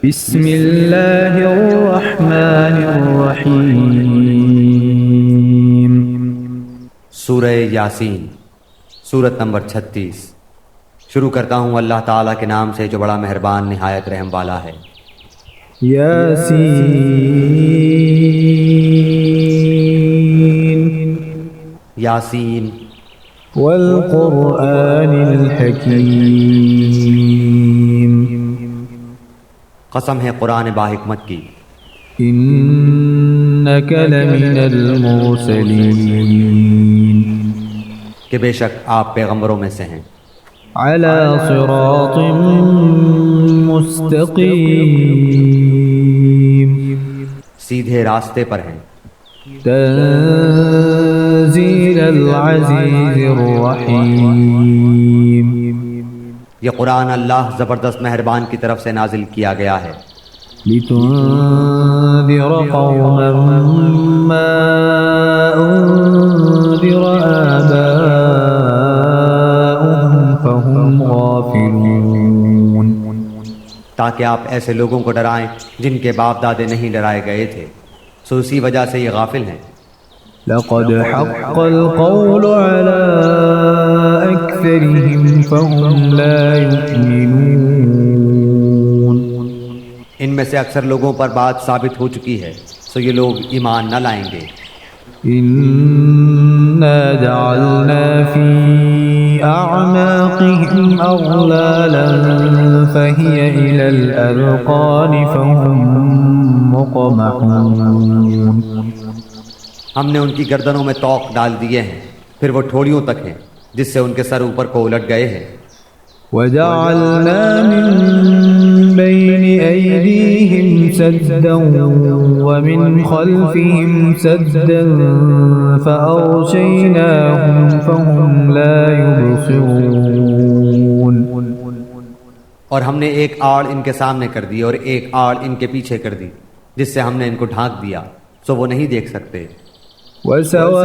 بسم اللہ الرحمن الرحیم۔ سورہ یاسین، سورت نمبر 36۔ شروع کرتا ہوں اللہ تعالیٰ کے نام سے جو بڑا مہربان نہایت رحم والا ہے۔ یاسین یاسین والقرآن الحکیم، قسم ہے قرآن باحکمت کی، انک لمن المرسلین، کہ بے شک آپ پیغمبروں میں سے ہیں، علی صراط مستقیم، سیدھے راستے پر ہیں، تنزیل العزیز الرحیم، یہ قرآن اللہ زبردست مہربان کی طرف سے نازل کیا گیا ہے، لتنذر قوما ما انذر آباؤهم فهم غافلون، تاکہ آپ ایسے لوگوں کو ڈرائیں جن کے باپ دادے نہیں ڈرائے گئے تھے، سو اسی وجہ سے یہ غافل ہیں۔ لقد حق القول على أكثرهم فهم لا يؤمنون، ان میں سے اکثر لوگوں پر بات ثابت ہو چکی ہے، سو یہ لوگ ایمان نہ لائیں گے۔ إنا جعلنا في أعناقهم أغلالا فهي إلى الأذقان فهم مقمحون، ہم نے ان کی گردنوں میں طوق ڈال دیے ہیں، پھر وہ ٹھوڑیوں تک ہیں جس سے ان کے سر اوپر کو الٹ گئے ہیں۔ وجعلنا من بين أيديهم سدا ومن خلفهم سدا فأغشيناهم فهم لا يبصرون، اور ہم نے ایک آڑ ان کے سامنے کر دی اور ایک آڑ ان کے پیچھے کر دی، جس سے ہم نے ان کو ڈھانک دیا، سو وہ نہیں دیکھ سکتے۔ وسواء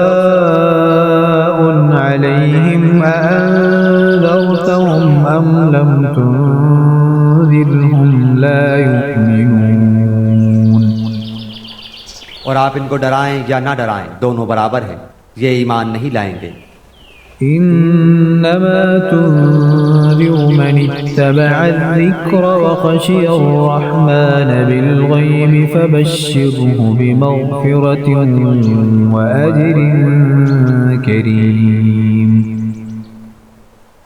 عليهم أأنذرتهم أم لم تنذرهم لا يؤمنون، اور آپ ان کو ڈرائیں یا نہ ڈرائیں دونوں برابر ہیں، یہ ایمان نہیں لائیں گے۔ إنما تنذر من اتبع الذكر وخشي الرحمن بالغيب فبشره بمغفرة وأجر كريم،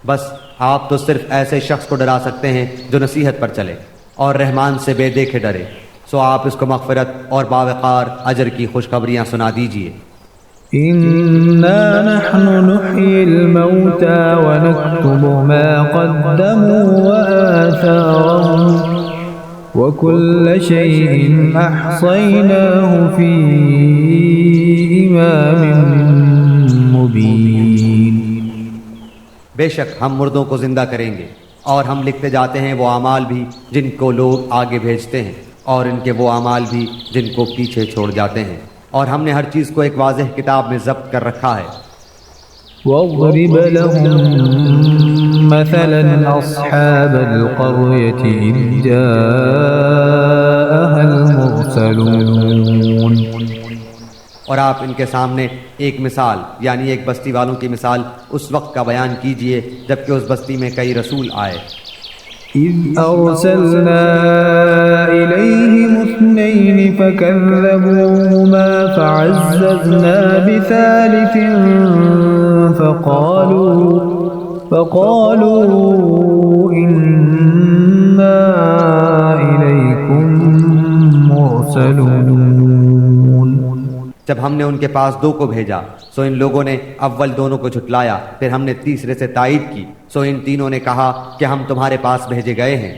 بس آپ تو صرف ایسے شخص کو ڈرا سکتے ہیں جو نصیحت پر چلے اور رحمان سے بے دیکھے ڈرے، سو آپ اس کو مغفرت اور باوقار اجر کی خوشخبریاں سنا دیجئے۔ إنا نحن نحيي الموتى ونكتب ما قدموا وآثارهم وكل شيء أحصيناه في إمام مبين، بے شک ہم مردوں کو زندہ کریں گے اور ہم لکھتے جاتے ہیں وہ اعمال بھی جن کو لوگ آگے بھیجتے ہیں اور ان کے وہ اعمال بھی جن کو پیچھے چھوڑ جاتے ہیں، اور ہم نے ہر چیز کو ایک واضح کتاب میں ضبط کر رکھا ہے۔ واضرب لهم مثلا أصحاب القرية إذ جاءها المرسلون، اور آپ ان کے سامنے ایک مثال یعنی ایک بستی والوں کی مثال اس وقت کا بیان کیجئے جبکہ اس بستی میں کئی رسول آئے۔ إذ أرسلنا إليهم اثنين فكذبوهما فعززنا بثالث فقالوا إنا إليكم مرسلون، جب ہم نے ان کے پاس دو کو بھیجا سو ان لوگوں نے اول دونوں کو جھٹلایا، پھر ہم نے تیسرے سے تائید کی، سو ان تینوں نے کہا کہ ہم تمہارے پاس بھیجے گئے ہیں۔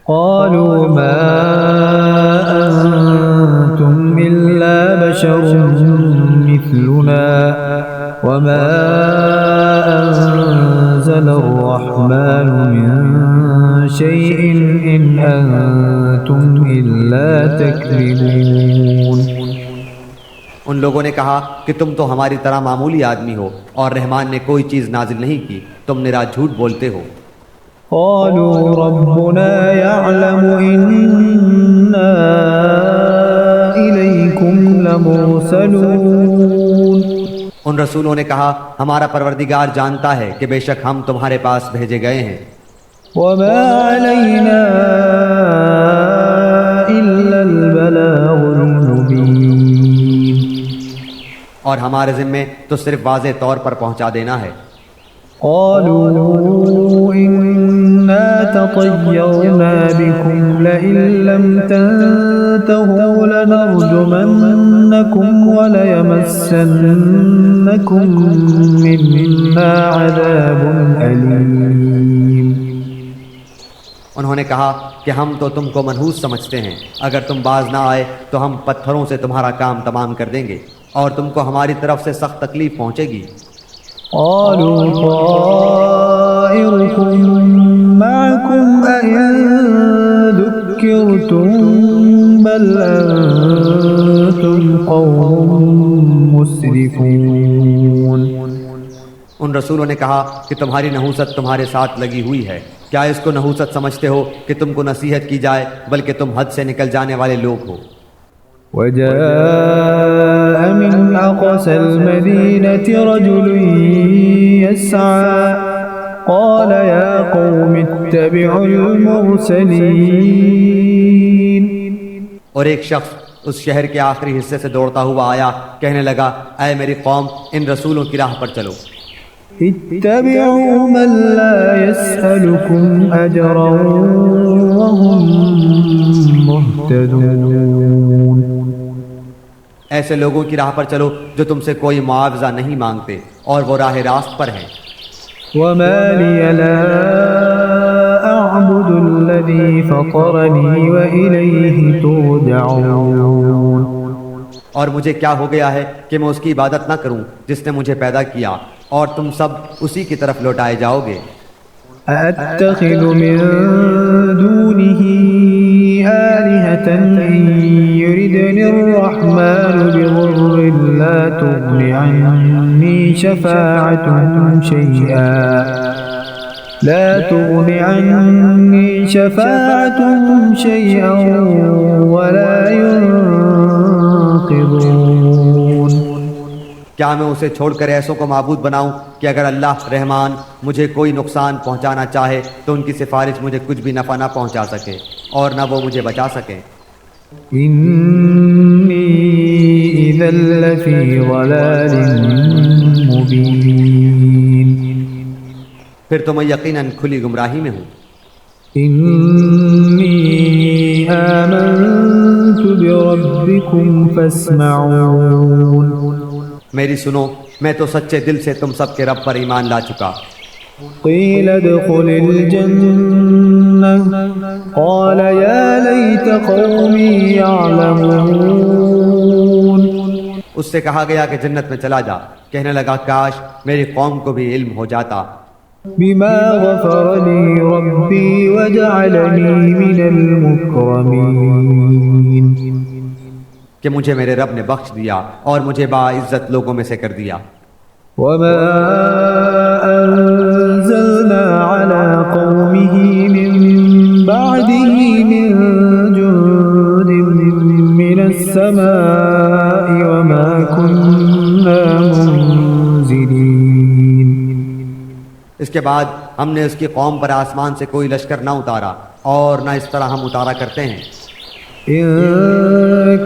قالوا ما أنتم إلا بشر مثلنا وما أنزل الرحمن من شيء إن أنتم إلا تكذبون، ان لوگوں نے کہا کہ تم تو ہماری طرح معمولی آدمی ہو اور رحمان نے کوئی چیز نازل نہیں کی، تم نرا جھوٹ بولتے ہو۔ قالوا ربنا يعلم إن لمرسلون ان رسولوں نے کہا ہمارا پروردگار جانتا ہے کہ بے شک ہم تمہارے پاس بھیجے گئے ہیں، وما علينا إلا البلاغ المبين اور ہمارے ذمے تو صرف واضح طور پر پہنچا دینا ہے۔ قالوا إنا تطيرنا بكم لئن لم تنتهوا لنرجمنكم وليمسنكم منا عذاب أليم۔ انہوں نے کہا کہ ہم تو تم کو منحوس سمجھتے ہیں، اگر تم باز نہ آئے تو ہم پتھروں سے تمہارا کام تمام کر دیں گے اور تم کو ہماری طرف سے سخت تکلیف پہنچے گی۔ قالوا طائركم معكم أئن ذكرتم بل أنتم قوم مسرفون۔ ان رسولوں نے کہا کہ تمہاری نحوست تمہارے ساتھ لگی ہوئی ہے، کیا اس کو نحوست سمجھتے ہو کہ تم کو نصیحت کی جائے، بلکہ تم حد سے نکل جانے والے لوگ ہو۔ وجاء من أقصى المدينة رجل يسعى قال يا قوم اتبعوا المرسلين۔ اور ایک شخص اس شہر کے آخری حصے سے دوڑتا ہوا آیا، کہنے لگا اے میری قوم ان رسولوں کی راہ پر چلو۔ اتبعوا من لا يسألكم أجرا وهم مهتدون۔ ایسے لوگوں کی راہ پر چلو جو تم سے کوئی معاوضہ نہیں مانگتے اور وہ راہ راست پر ہیں۔ وما لي لا أعبد الذي فطرني وإليه ترجعون۔ اور مجھے کیا ہو گیا ہے کہ میں اس کی عبادت نہ کروں جس نے مجھے پیدا کیا، اور تم سب اسی کی طرف لوٹائے جاؤ گے۔ أأتخذ من دونه آلهة إن يردني الرحمن بضر لا تغن عني شفاعتهم شيئا ولا ينقذون۔ کیا میں اسے چھوڑ کر ایسوں کو معبود بناؤں کہ اگر اللہ رحمان مجھے کوئی نقصان پہنچانا چاہے تو ان کی سفارش مجھے کچھ بھی نفع نہ پہنچا سکے اور نہ وہ مجھے بچا سکیں۔ إني إذا لفي ضلال مبين۔ پھر تو میں یقیناً کھلی گمراہی میں ہوں۔ إني آمنت بربكم فاسمعون۔ میری سنو، میں تو سچے دل سے تم سب کے رب پر ایمان لا چکا۔ قيل ادخل الجنة قال يا ليت قومي يعلمون۔ اس سے کہا گیا کہ جنت میں چلا جا، کہنے لگا کاش میری قوم کو بھی علم ہو جاتا بما غفر لي ربي وجعلني من المكرمين۔ کہ مجھے میرے رب نے بخش دیا اور مجھے باعزت لوگوں میں سے کر دیا۔ وما أنزلنا على قومه من بعده من جند من السماء وما كنا منزلين۔ اس کے بعد ہم نے اس کی قوم پر آسمان سے کوئی لشکر نہ اتارا اور نہ اس طرح ہم اتارا کرتے ہیں۔ إن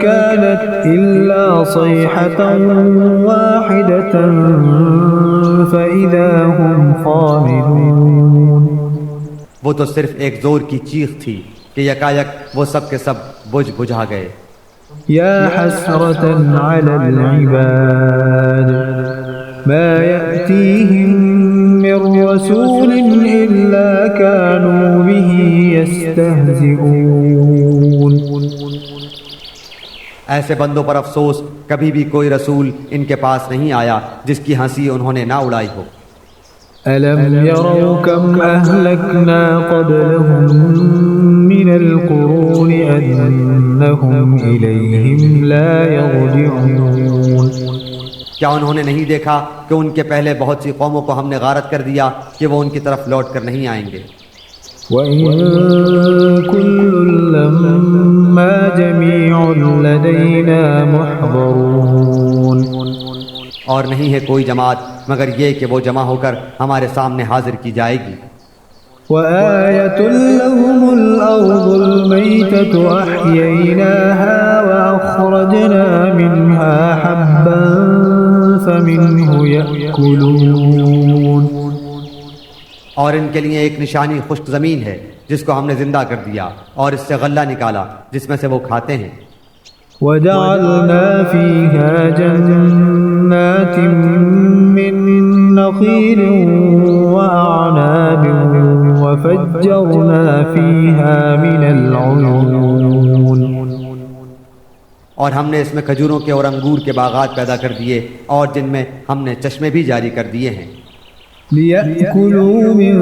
كانت إلا صيحة واحدة فإذا هم خامدون۔ وہ تو صرف ایک زور کی چیخ تھی کہ یکایک وہ سب کے سب بجھا گئے۔ يا حسرة على العباد ما يأتيهم من رسول إلا كانوا به يستهزئون۔ ایسے بندوں پر افسوس، کبھی بھی کوئی رسول ان کے پاس نہیں آیا جس کی ہنسی انہوں نے نہ اڑائی ہو۔ ألم يروا كم أهلكنا قبلهم من القرون أنهم إليهم لا يرجعون۔ کیا انہوں نے نہیں دیکھا کہ ان کے پہلے بہت سی قوموں کو ہم نے غارت کر دیا کہ وہ ان کی طرف لوٹ کر نہیں آئیں گے۔ وَإِن كُلٌّ لَّمَّا جَمِيعٌ لَّدَيْنَا مُحْضَرُونَ۔ اور نہیں ہے کوئی جماعت مگر یہ کہ وہ جمع ہو کر ہمارے سامنے حاضر کی جائے گی۔ وآية لهم الأرض الميتة أحييناها وأخرجنا منها حبا فمنه يأكلون۔ اور ان کے لیے ایک نشانی خشک زمین ہے جس کو ہم نے زندہ کر دیا اور اس سے غلہ نکالا جس میں سے وہ کھاتے ہیں۔ وجعلنا فيها جنات من نخيل وأعناب وفجرنا فيها من العيون۔ اور ہم نے اس میں کھجوروں کے اور انگور کے باغات پیدا کر دیے اور جن میں ہم نے چشمے بھی جاری کر دیے ہیں۔ ليأكلوا من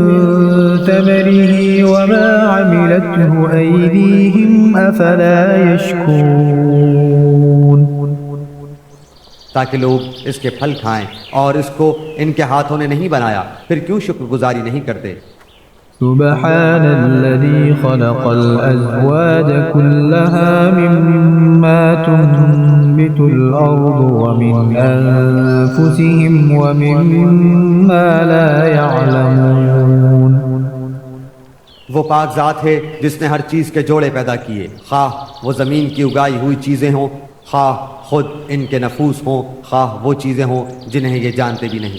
ثمره وما عملته أيديهم أفلا يشكرون۔ تاکہ لوگ اس کے پھل کھائیں اور اس کو ان کے ہاتھوں نے نہیں بنایا، پھر کیوں شکر گزاری نہیں کرتے؟ سبحان الذي خلق الأزواج كلها مما تنبت الأرض ومن أنفسهم ومما لا يعلمون۔ وہ پاک ذات ہے جس نے ہر چیز کے جوڑے پیدا کیے، خواہ وہ زمین کی اگائی ہوئی چیزیں ہوں، خواہ خود ان کے نفوس ہوں، خواہ وہ چیزیں ہوں جنہیں یہ جانتے بھی نہیں۔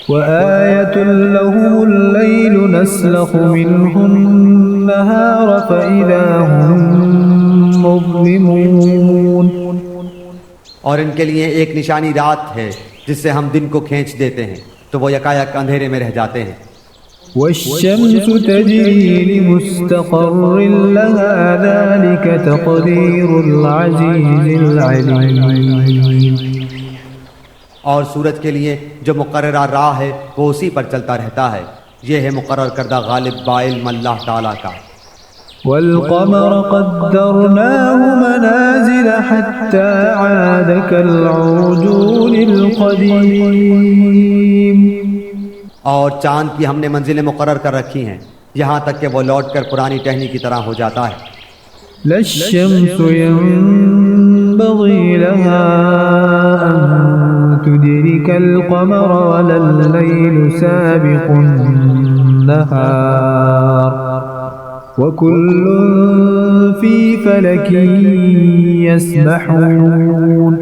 وآية لهم الليل نسلخ منه النهار فإذا هم مظلمون۔ اور ان کے لیے ایک نشانی رات ہے جس سے ہم دن کو کھینچ دیتے ہیں تو وہ یکایک اندھیرے میں رہ جاتے ہیں۔ والشمس تجري لمستقر لها ذلك تقدير العزيز العليم۔ اور سورج کے لیے جو مقررہ راہ ہے وہ اسی پر چلتا رہتا ہے، یہ ہے مقرر کردہ غالب بعلم اللہ تعالیٰ کا۔ والقمر قدرناه منازل حتى عاد كالعرجون القديم۔ اور چاند کی ہم نے منزلیں مقرر کر رکھی ہیں یہاں تک کہ وہ لوٹ کر پرانی ٹہنی کی طرح ہو جاتا ہے۔ لا الشمس ينبغي لها أن تدرك القمر ولا الليل سابق النهار وكل في فلك يسبحون۔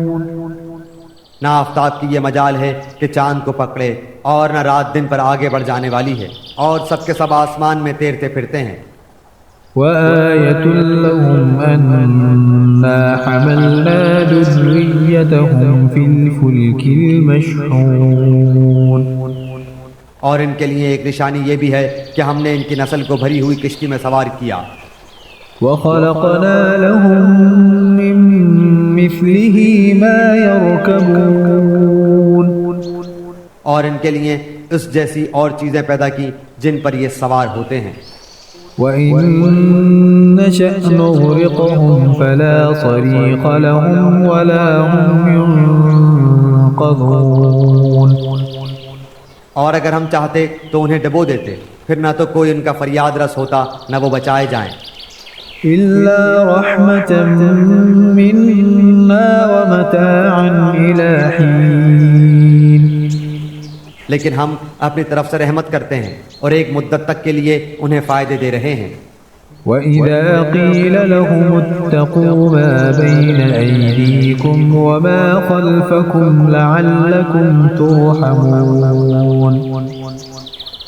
نہ آفتاب کی یہ مجال ہے کہ چاند کو پکڑے اور نہ رات دن پر آگے بڑھ جانے والی ہے، اور سب کے سب آسمان میں تیرتے پھرتے ہیں۔ وآية لهم أنا حملنا ذريتهم في الفلك المشحون۔ اور ان کے لیے ایک نشانی یہ بھی ہے کہ ہم نے ان کی نسل کو بھری ہوئی کشتی میں سوار کیا۔ وخلقنا لهم من مثله ما يركبون۔ اور ان کے لیے اس جیسی اور چیزیں پیدا کی جن پر یہ سوار ہوتے ہیں۔ وَإِن نَّشَأْ نُغْرِقْهُمْ فَلَا صَرِيخَ لَهُمْ وَلَا هُمْ يُنقَذُونَ۔ اور اگر ہم چاہتے تو انہیں ڈبو دیتے، پھر نہ تو کوئی ان کا فریاد رس ہوتا نہ وہ بچائے جائیں۔ إِلَّا رَحْمَةً مِّنَّا وَمَتَاعًا إِلَىٰ حِينٍ۔ لیکن ہم اپنی طرف سے رحمت کرتے ہیں اور ایک مدت تک کے لیے انہیں فائدے دے رہے ہیں۔ وَإِذَا قِيلَ لَهُمُ اتَّقُوا مَا بَيْنَ أَيْدِيكُمْ وَمَا خَلْفَكُمْ لَعَلَّكُمْ تُرْحَمُونَ۔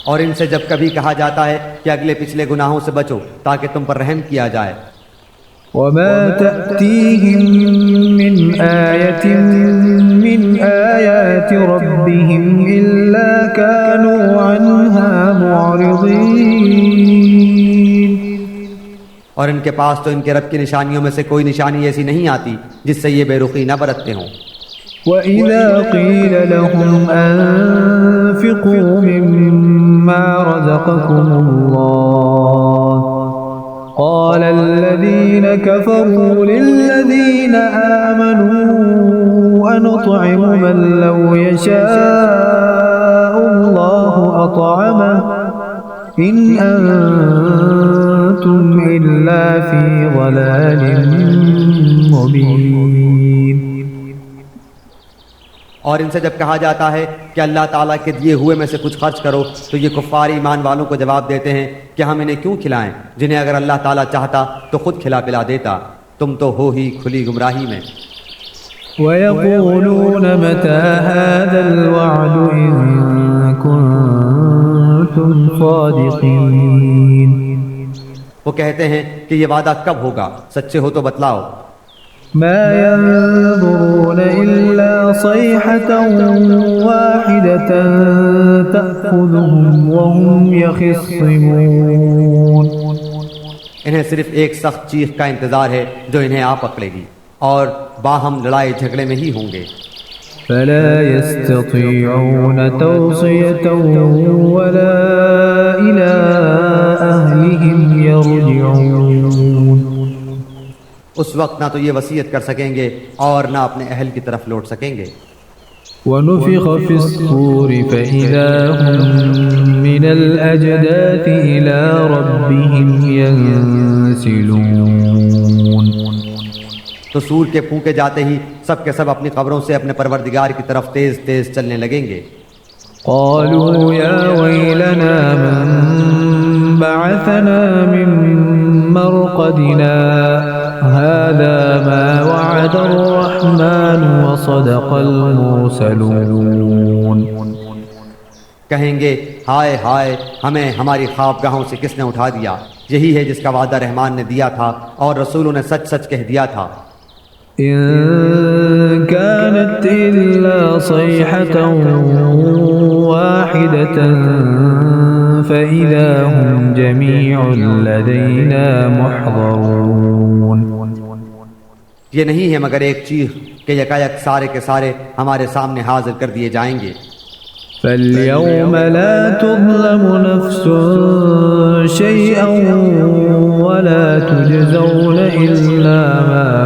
اور ان سے جب کبھی کہا جاتا ہے کہ اگلے پچھلے گناہوں سے بچو تاکہ تم پر رحم کیا جائے۔ وَمَا تَأْتِيهِم مِّنْ آيَةٍ مِّنْ آيَاتِ رَبِّهِمْ إِلَّا كَانُوا عَنْهَا مُعْرِضِينَ۔ اور ان کے پاس تو ان کے رب کی نشانیوں میں سے کوئی نشانی ایسی نہیں آتی جس سے یہ بے رخی نہ برتتے ہوں۔ وَإِذَا قِيلَ لَهُمْ أَنفِقُوا مِمَّا رَزَقَكُمُ اللَّهُ قَالَ الَّذِينَ كَفَرُوا لِلَّذِينَ آمَنُوا أَنُطْعِمُ مَن لَّوْ يَشَاءُ اللَّهُ أَطْعَمَهُ إِنْ أَنتُمْ إِلَّا فِي ضَلَالٍ مُّبِينٍ۔ اور ان سے جب کہا جاتا ہے کہ اللہ تعالیٰ کے دیے ہوئے میں سے کچھ خرچ کرو تو یہ کفار ایمان والوں کو جواب دیتے ہیں کہ ہم انہیں کیوں کھلائیں جنہیں اگر اللہ تعالیٰ چاہتا تو خود کھلا پلا دیتا، تم تو ہو ہی کھلی گمراہی میں۔ وَيَقُولُونَ مَتَى هَذَا الْوَعْدُ إِن كُنتُمْ صَادِقِينَ۔ وہ کہتے ہیں کہ یہ وعدہ کب ہوگا، سچے ہو تو بتلاؤ۔ ما ينظرون إلا صيحة واحدة تأخذهم وهم يخصمون۔ انہیں صرف ایک سخت چیخ کا انتظار ہے جو انہیں آ پکڑے گی اور باہم لڑائی جھگڑے میں ہی ہوں گے۔ فلا يستطيعون توصية ولا إلى أهلهم يرجعون۔ اس وقت نہ تو یہ وصیت کر سکیں گے اور نہ اپنے اہل کی طرف لوٹ سکیں گے۔ ونفخ في الصور فإذا هم من الأجداث إلى ربهم ينسلون۔ تو سور کے پھونکے جاتے ہی سب کے سب اپنی قبروں سے اپنے پروردگار کی طرف تیز تیز چلنے لگیں گے۔ قالوا يا ويلنا من بعثنا من مرقدنا هذا ما وعد الرحمن وصدق المرسلون۔ کہیں گے ہائے ہائے ہمیں ہماری خوابگاہوں سے کس نے اٹھا دیا، یہی ہے جس کا وعدہ رحمان نے دیا تھا اور رسولوں نے سچ سچ کہہ دیا تھا۔ إن كانت إلا صيحة واحدة فإذا هم جميع لدينا محضرون۔ یہ نہیں ہے مگر ایک چیخ کہ یکایک سارے کے سارے ہمارے سامنے حاضر کر دیے جائیں گے۔ فاليوم لا تظلم نفس شيئا ولا تجزون إلا ما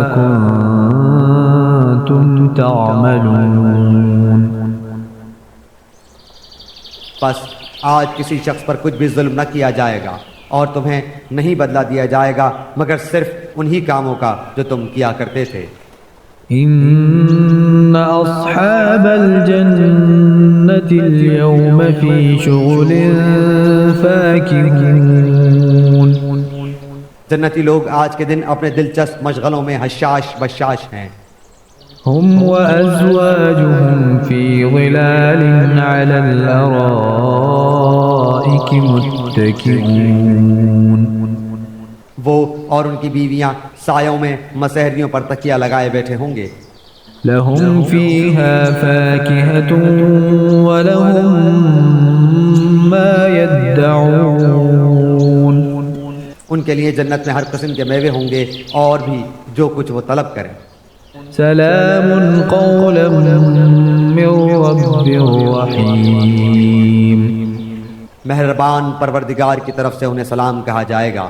كنتم تعملون۔ بس آج کسی شخص پر کچھ بھی ظلم نہ کیا جائے گا اور تمہیں نہیں بدلہ دیا جائے گا مگر صرف انہی کاموں کا جو تم کیا کرتے تھے۔ إن أصحاب الجنة اليوم في شغل فاكهون۔ جنتی لوگ آج کے دن اپنے دلچسپ مشغلوں میں حشاش بشاش ہیں۔ هم وأزواجهم في ظلال على الأرائك متكئون۔ وہ اور ان کی بیویاں سایوں میں مسہریوں پر تکیہ لگائے بیٹھے ہوں گے۔ لهم فيها فاكهة ولهم ما يدعون۔ ان کے لیے جنت میں ہر قسم کے میوے ہوں گے اور بھی جو کچھ وہ طلب کریں۔ سلام قولا من رب رحیم۔ مہربان پروردگار کی طرف سے انہیں سلام کہا جائے گا۔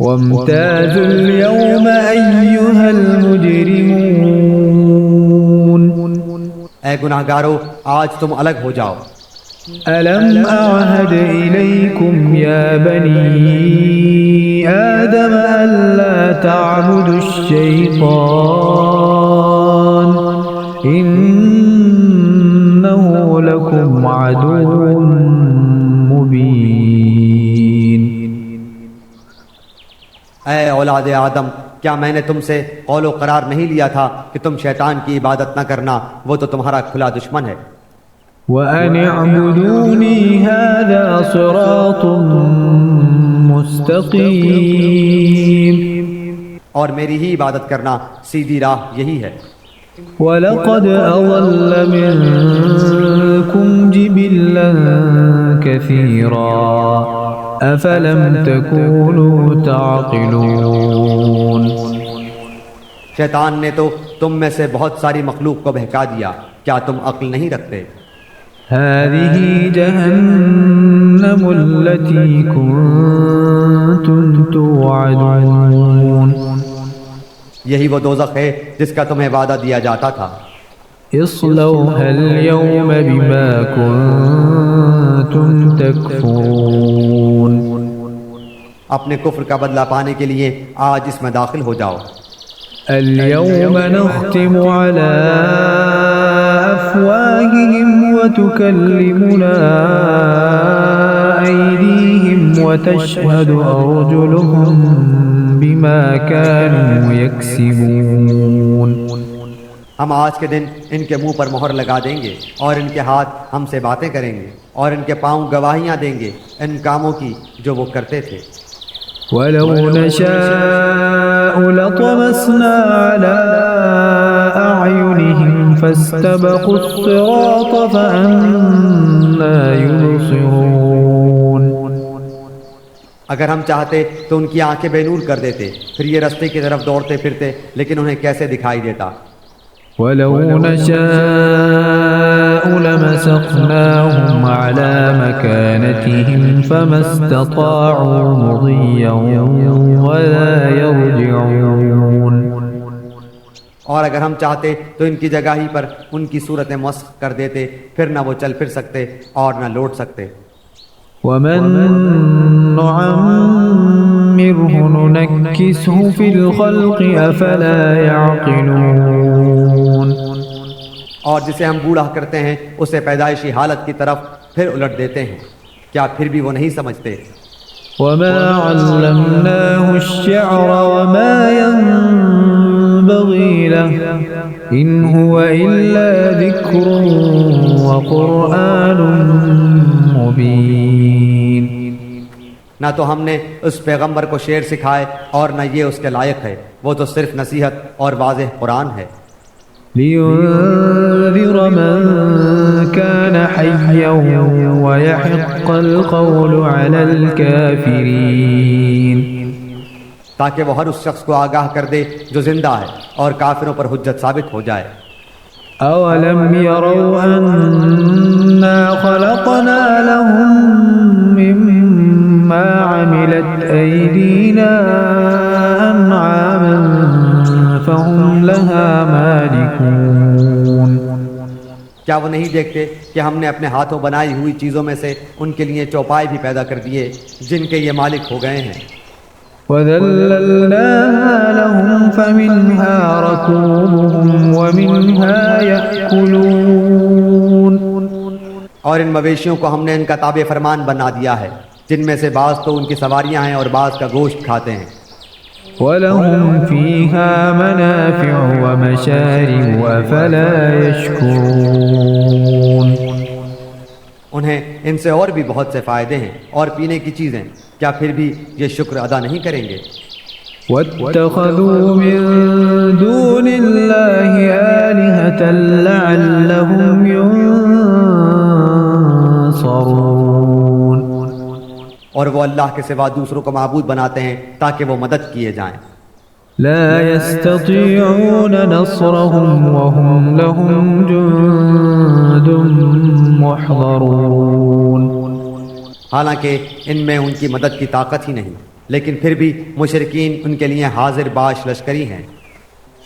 وامتازوا اليوم أيها المجرمون۔ اے گناہگارو آج تم الگ ہو جاؤ۔ ألم أعهد إليكم يا بني آدم ألا تعبدوا الشيطان إنه لكم عدو مبين۔ اے اولاد آدم کیا میں نے تم سے قول و قرار نہیں لیا تھا کہ تم شیطان کی عبادت نہ کرنا، وہ تو تمہارا کھلا دشمن ہے۔ وَأَنِ اعْبُدُونِي هَذَا صِرَاطٌ مُسْتَقِيمٌ۔ اور میری ہی عبادت کرنا سیدھی راہ یہی ہے۔ وَلَقَدْ أَضَلَّ مِنْكُمْ جِبِلًّا كَثِيرًا أَفَلَمْ تَكُونُوا تَعْقِلُونَ۔ شیطان نے تو تم میں سے بہت ساری مخلوق کو بہکا دیا، کیا تم عقل نہیں رکھتے؟ هذه جهنم التي كنتم توعدون۔ یہی وہ دوزخ ہے جس کا تمہیں وعدہ دیا جاتا تھا۔ اصلوها اليوم بما كنتم تكفرون۔ اپنے کفر کا بدلہ پانے کے لیے آج اس میں داخل ہو جاؤ۔ اليوم نختم على أفواههم وتكلمنا أيديهم وتشهد أرجلهم بما كانوا يكسبون. ہم آج کے دن ان کے منہ پر مہر لگا دیں گے اور ان کے ہاتھ ہم سے باتیں کریں گے اور ان کے پاؤں گواہیاں دیں گے ان کاموں کی جو وہ کرتے تھے. وَلَوْ نَشَاءُ لَطَمَسْنَا عَلَىٰ أَعْيُنِهِمْ فَاسْتَبَقُوا الصِّرَاطَ فَأَنَّىٰ يُبْصِرُونَ. اگر ہم چاہتے تو ان کی آنکھیں بے نور کر دیتے، پھر یہ رستے کی طرف دوڑتے پھرتے، لیکن انہیں کیسے دکھائی دیتا. وَلَوْ نَشَاءُ لَمَسَخْنَاهُمْ عَلَىٰ مَكَانَتِهِمْ فَمَا اسْتَطَاعُوا مُضِيًّا وَلَا يَرْجِعُونَ. اور اگر ہم چاہتے تو ان کی جگہ ہی پر ان کی صورتیں مسخ کر دیتے، پھر نہ وہ چل پھر سکتے اور نہ لوٹ سکتے. وَمَن نُّعَمِّرْهُ نُنَكِّسْهُ فِي الْخَلْقِ أَفَلَا يَعْقِلُونَ. اور جسے ہم بوڑھا کرتے ہیں اسے پیدائشی حالت کی طرف پھر الٹ دیتے ہیں، کیا پھر بھی وہ نہیں سمجھتے؟ وَمَا عَلَّمْنَاهُ الشِّعْرَ وَمَا يَنبَغِي لَهُ إِنْ هُوَ إِلَّا ذِكْرٌ وَقُرْآنٌ مُبِينٌ. نہ تو ہم نے اس پیغمبر کو شعر سکھائے اور نہ یہ اس کے لائق ہے، وہ تو صرف نصیحت اور واضح قرآن ہے. لِيُنذِرَ مَن كَانَ حَيًّا وَيَحِقَّ الْقَوْلُ عَلَى الْكَافِرِينَ. تاکہ وہ ہر اس شخص کو آگاہ کر دے جو زندہ ہے اور کافروں پر حجت ثابت ہو جائے. أَوَلَمْ يَرَوْا أَنَّا خَلَقْنَا لَهُم مِّمَّا عَمِلَتْ أَيْدِينَا أَنْعَامًا فَهُمْ لَهَا مَالِكُونَ. کیا وہ نہیں دیکھتے کہ ہم نے اپنے ہاتھوں بنائی ہوئی چیزوں میں سے ان کے لیے چوپائے بھی پیدا کر دیے جن کے یہ مالک ہو گئے ہیں. وَذَلَّلْنَاهَا لَهُمْ فَمِنْهَا رَكُوبُهُمْ وَمِنْهَا يَأْكُلُونَ. اور ان مویشیوں کو ہم نے ان کا تابع فرمان بنا دیا ہے، جن میں سے بعض تو ان کی سواریاں ہیں اور بعض کا گوشت کھاتے ہیں. وَلَهُمْ فِيهَا مَنَافِعُ وَمَشَارِبُ أَفَلَا يَشْكُرُونَ. انہیں ان سے اور بھی بہت سے فائدے ہیں اور پینے کی چیزیں، کیا پھر بھی یہ شکر ادا نہیں کریں گے؟ وَاتَّخَذُوا مِن دُونِ اللَّهِ آلِهَةً لَعَلَّهُمْ يُنصَرُونَ. اور وہ اللہ کے سوا دوسروں کو معبود بناتے ہیں تاکہ وہ مدد کیے جائیں. لا يستطيعون نصرهم وهم لهم جند محضرون. حالانکہ ان میں ان کی مدد کی طاقت ہی نہیں، لیکن پھر بھی مشرکین ان کے لیے حاضر باش لشکری ہیں.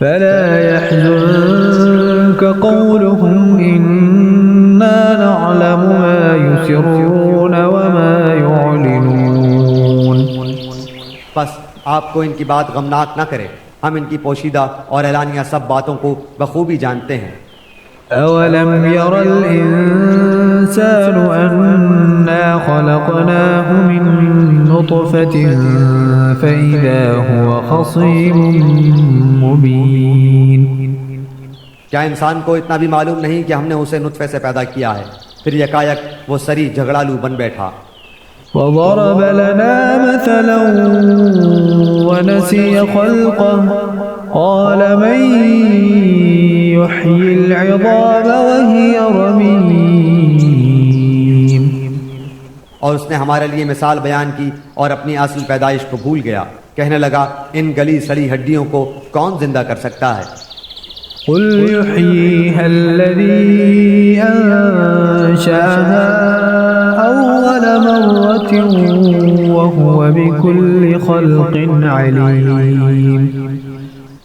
فلا يحزنك قولهم إنا نعلم ما يسرون وما يعلنون. بس آپ کو ان کی بات غمناک نہ کرے، ہم ان کی پوشیدہ اور اعلانیہ سب باتوں کو بخوبی جانتے ہیں. أولم ير الإنسان أنا خلقناه من نطفة فإذا هو خصيم مبين. کیا انسان کو اتنا بھی معلوم نہیں کہ ہم نے اسے نطفے سے پیدا کیا ہے، پھر یکایک وہ سری جھگڑالو بن بیٹھا. وضرب لنا مثلا ونسي خلقه قال من يحيي العظام وهي رميم. اور اس نے ہمارے لیے مثال بیان کی اور اپنی اصل پیدائش کو بھول گیا، کہنے لگا ان گلی سڑی ہڈیوں کو کون زندہ کر سکتا ہے؟ قل يحييها الذي أنشأها أول مرة وهو بكل خلق عليم.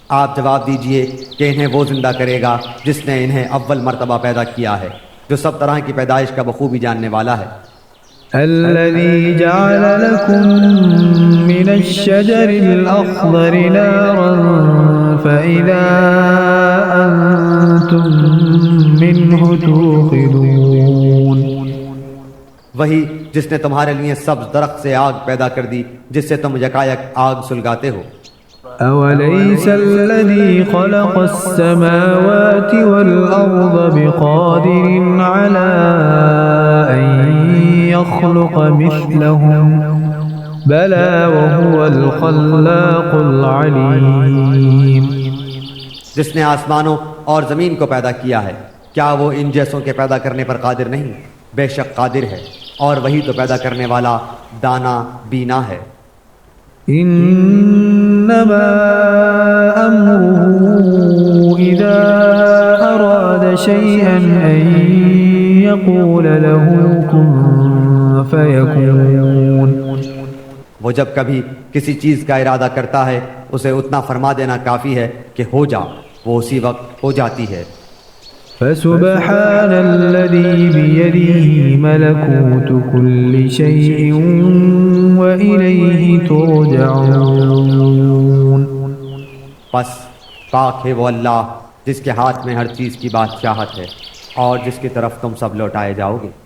آپ جواب دیجئے کہ انہیں وہ زندہ کرے گا جس نے انہیں اول مرتبہ پیدا کیا ہے، جو سب طرح کی پیدائش کا بخوبی جاننے والا ہے. الذي جعل لكم من الشجر الأخضر نارا فإذا أنتم منه توقدون وہی جس نے تمہارے لیے سبز درخت سے آگ پیدا کر دی جس سے تم یکایک آگ سلگاتے ہو۔ أوليس الذي خلق السماوات والأرض بقادر على أن يخلق مثلهم بلى وهو الخلاق العليم جس نے آسمانوں اور زمین کو پیدا کیا ہے کیا وہ ان جیسوں کے پیدا کرنے پر قادر نہیں؟ بے شک قادر ہے اور وہی تو پیدا کرنے والا دانا بینا ہے۔ إنما أمره إذا أراد شيئا أن يقول له كن فيكون وہ جب کبھی کسی چیز کا ارادہ کرتا ہے اسے اتنا فرما دینا کافی ہے کہ ہو جا، وہ اسی وقت ہو جاتی ہے۔ فسبحان الذي بيده ملكوت كل شيء وإليه ترجعون بس پاک ہے وہ اللہ جس کے ہاتھ میں ہر چیز کی بادشاہت ہے اور جس کی طرف تم سب لوٹائے جاؤ گے۔